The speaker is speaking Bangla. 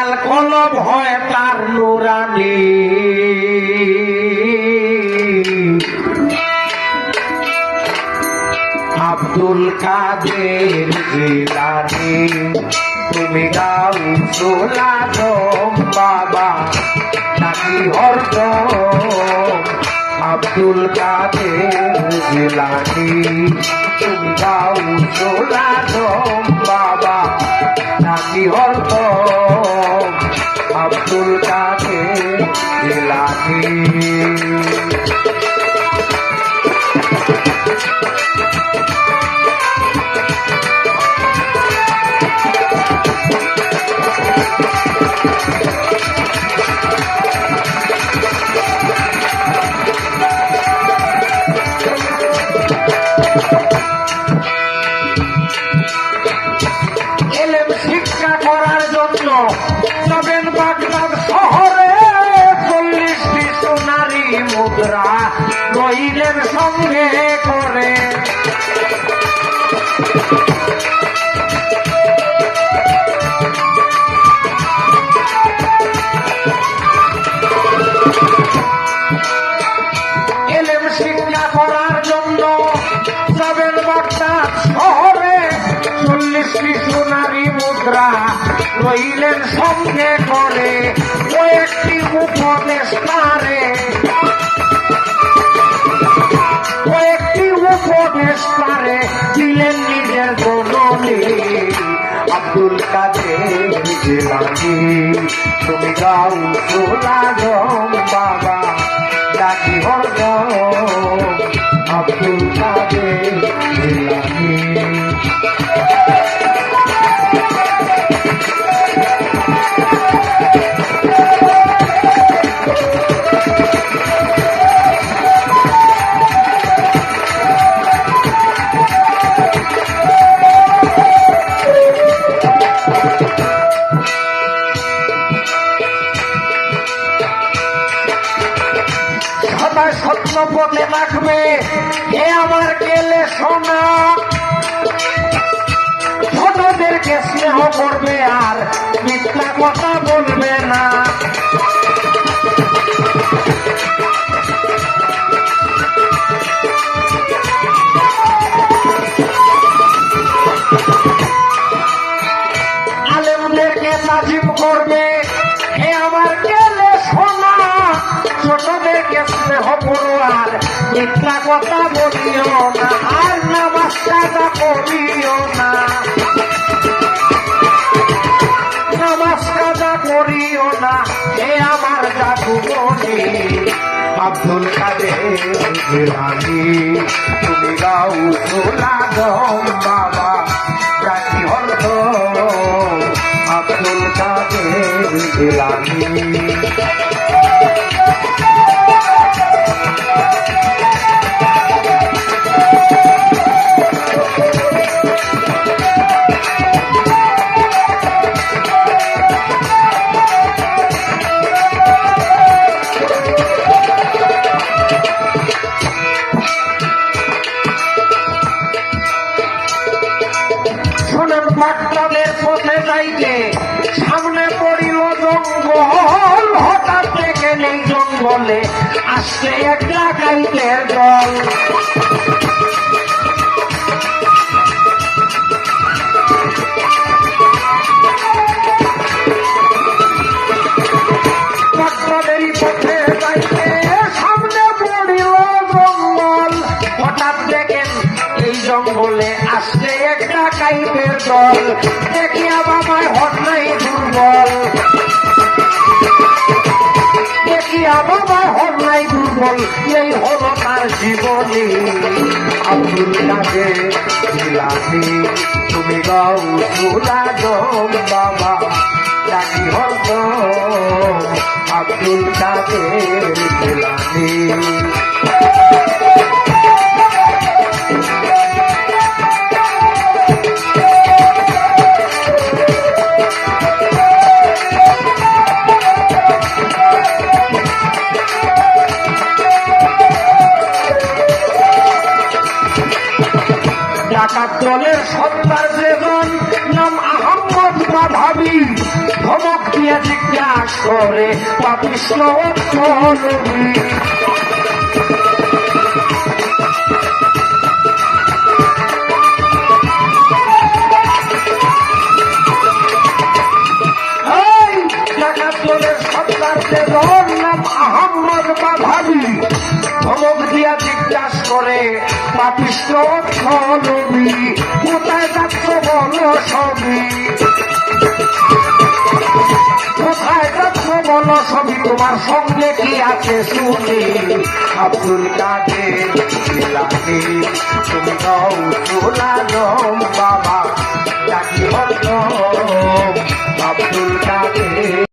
লাল কলম হয় তার নুরানি আব্দুল কাদের জিলানী তুমি গাউসুল আজম বাবা নাকি হরদম আব্দুল কাদের জিলানী তুমি গাউসুল আজম বাবা নাকি হরদম আব্দুল কাদের জিলানী যাবেন বাগদাদ শহরে 40টি সোনারি মুদ্রা রইলেন সঙ্গে করে এলেম শিক্ষা করার জন্য যাবেন বাগদাদ শহরে 40টি সোনারি মুদ্রা রইলেন সঙ্গে করে কয়েকটি উপদেশ পারে দিলেন নিজের জননী আব্দুল কাদের জিলানী তুমি গাউসুল আজম বাবা নাকি হরদম আব্দুল কাদের জিলানী সত্য পথে রাখবে এ আমার গেলে সোনা ছোটদেরকে স্নেহ করবে আর মিথ্যা কথা বলবে না আলেমদেরকে তাজিম করবে এ আমার গেলে সোনা ছোটদেরকে স্নেহ করো আর মিথ্যা কথা বলিও না আর নামাজ কাজা করিও না নামাজ কাজা করিও না এ আমার জাদুমণি আব্দুল কাদের জিলানী তুমি গাউসুল আজম বাবা নাকি হরদম আব্দুল কাদের জিলানী বাগদাদের পথে যাইতে সামনে পড়িল জঙ্গল হঠাৎ থেকে নেই জঙ্গলে আসছে এক ডাকাইতের দল বাগদাদেরই পথে যাইতে সামনে পড়িল জঙ্গল হঠাৎ দেখেন এই জঙ্গলে আসছে এক ডাকাইতের দল দেখিয়া বাবায় হট নাই দুর্বল দেখিয়া বাবায় হট নাই দুর্বল এই হলো তার জীবনী আব্দুল কাদের জিলানী তুমি গাউসুল আজম বাবা নাকি হরদম আব্দুল কাদের জিলানী ডাকাত দলের সর্দার যেজন নাম আহম্মদ বাধাবি ধমক দিয়ে জিজ্ঞাস করে পাপিষ্ঠ নবী। আহম্মদ বা ভাবি ধমক দিয়া জিজ্ঞাসা করে পাপিষ্ঠ নবী কোথায় যাচ্ছ বলো সবই, কোথায় যাচ্ছ বলো সবই, তোমার সঙ্গে কি আছে শুনি। আব্দুল কাদের জিলানী তুমি গৌসুল আজম বাবা ডাকি হল আব্দুল কাদের।